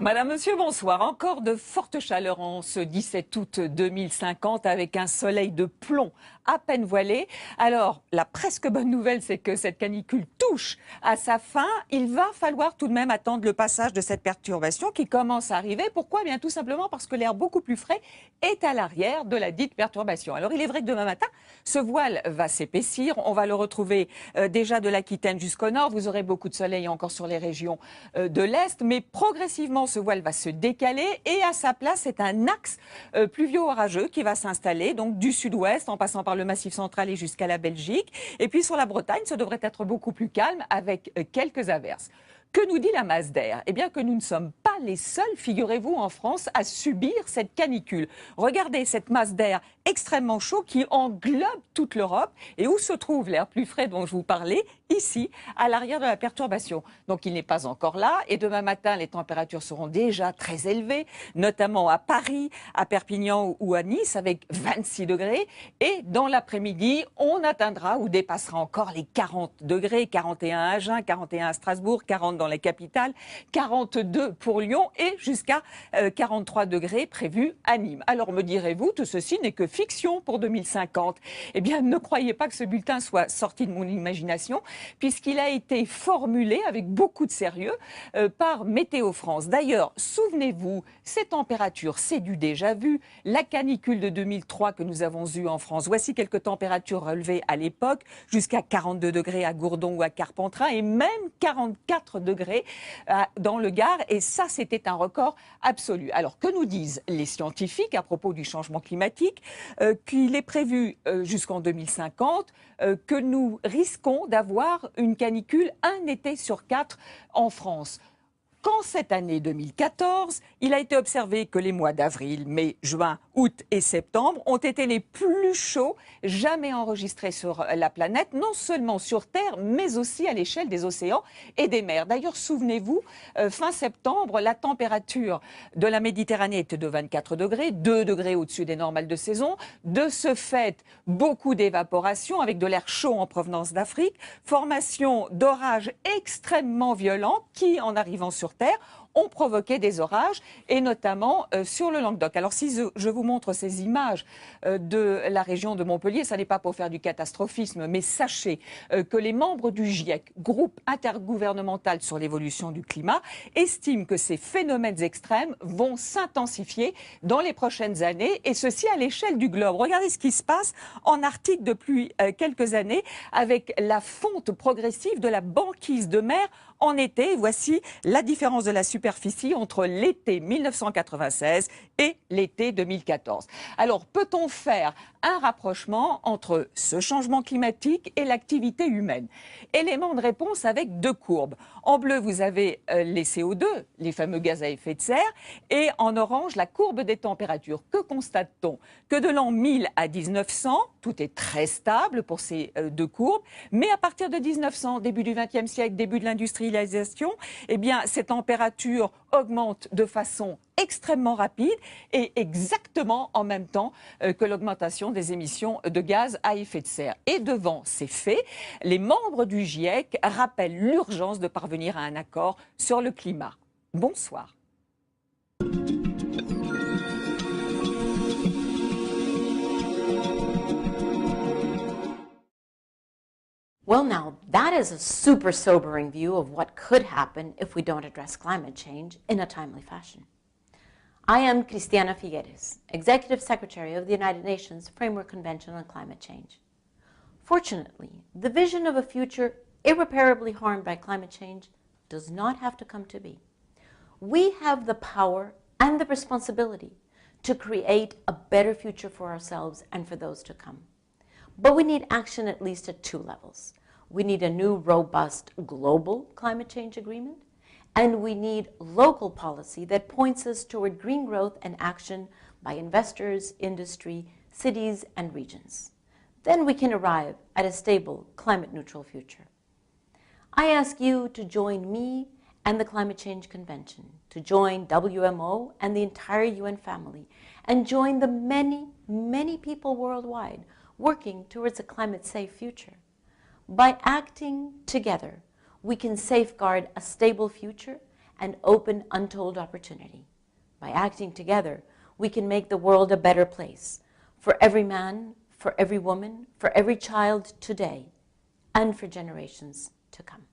Madame, Monsieur, bonsoir. Encore de fortes chaleurs en ce 17 août 2050 avec un soleil de plomb à peine voilé. Alors, la presque bonne nouvelle, c'est que cette canicule touche à sa fin. Il va falloir tout de même attendre le passage de cette perturbation qui commence à arriver. Pourquoi? Bien tout simplement parce que l'air beaucoup plus frais est à l'arrière de la dite perturbation. Alors, il est vrai que demain matin, ce voile va s'épaissir. On va le retrouver déjà de l'Aquitaine jusqu'au nord. Vous aurez beaucoup de soleil encore sur les régions de l'Est, mais progressivement, ce voile va se décaler et à sa place, c'est un axe pluvio-orageux qui va s'installer, donc du sud-ouest en passant par le Massif central et jusqu'à la Belgique. Et puis sur la Bretagne, ce devrait être beaucoup plus calme avec quelques averses. Que nous dit la masse d'air? Eh bien que nous ne sommes pas les seuls, figurez-vous, en France, à subir cette canicule. Regardez cette masse d'air extrêmement chaud qui englobe toute l'Europe. Et où se trouve l'air plus frais dont je vous parlais? Ici, à l'arrière de la perturbation. Donc il n'est pas encore là. Et demain matin, les températures seront déjà très élevées, notamment à Paris, à Perpignan ou à Nice, avec 26 degrés. Et dans l'après-midi, on atteindra ou dépassera encore les 40 degrés, 41 à Agen, 41 à Strasbourg, 40 dans la capitale, 42 pour Lyon et jusqu'à 43 degrés prévus à Nîmes. Alors me direz-vous, tout ceci n'est que fiction pour 2050. Eh bien, ne croyez pas que ce bulletin soit sorti de mon imagination, puisqu'il a été formulé avec beaucoup de sérieux par Météo France. D'ailleurs, souvenez-vous, ces températures, c'est du déjà vu. La canicule de 2003 que nous avons eue en France, voici quelques températures relevées à l'époque, jusqu'à 42 degrés à Gourdon ou à Carpentras et même 44 degrés dans le Gard. Et ça, c'était un record absolu. Alors, que nous disent les scientifiques à propos du changement climatique? Qu'il est prévu jusqu'en 2050 que nous risquons d'avoir une canicule un été sur 4 en France. Qu'en cette année 2014, il a été observé que les mois d'avril, mai, juin, août et septembre ont été les plus chauds jamais enregistrés sur la planète, non seulement sur Terre, mais aussi à l'échelle des océans et des mers. D'ailleurs, souvenez-vous, fin septembre, la température de la Méditerranée était de 24 degrés, 2 degrés au-dessus des normales de saison. De ce fait, beaucoup d'évaporation avec de l'air chaud en provenance d'Afrique, formation d'orages extrêmement violents qui, en arrivant sur Terre, ont provoqué des orages, et notamment sur le Languedoc. Alors si je vous montre ces images de la région de Montpellier, ça n'est pas pour faire du catastrophisme, mais sachez que les membres du GIEC, groupe intergouvernemental sur l'évolution du climat, estiment que ces phénomènes extrêmes vont s'intensifier dans les prochaines années, et ceci à l'échelle du globe. Regardez ce qui se passe en Arctique depuis quelques années, avec la fonte progressive de la banquise de mer en été. Voici la différence de la superficie entre l'été 1996 et l'été 2014. Alors, peut-on faire un rapprochement entre ce changement climatique et l'activité humaine? Élément de réponse avec deux courbes. En bleu, vous avez les CO2, les fameux gaz à effet de serre, et en orange, la courbe des températures. Que constate-t-on? Que de l'an 1000 à 1900, tout est très stable pour ces deux courbes, mais à partir de 1900, début du XXe siècle, début de l'industrialisation, eh bien, ces températures augmentent de façon extrêmement rapide et exactement en même temps que l'augmentation des émissions de gaz à effet de serre. Et devant ces faits, les membres du GIEC rappellent l'urgence de parvenir à un accord sur le climat. Bonsoir. Well, now, that is a super sobering view of what could happen if we don't address climate change in a timely fashion. I am Cristiana Figueres, Executive Secretary of the United Nations Framework Convention on Climate Change. Fortunately, the vision of a future irreparably harmed by climate change does not have to come to be. We have the power and the responsibility to create a better future for ourselves and for those to come. But we need action at least at two levels. We need a new, robust global climate change agreement, and we need local policy that points us toward green growth and action by investors, industry, cities, and regions. Then we can arrive at a stable, climate-neutral future. I ask you to join me and the Climate Change Convention, to join WMO and the entire UN family, and join the many, many people worldwide working towards a climate-safe future. By acting together, we can safeguard a stable future and open, untold opportunity. By acting together, we can make the world a better place for every man, for every woman, for every child today, and for generations to come.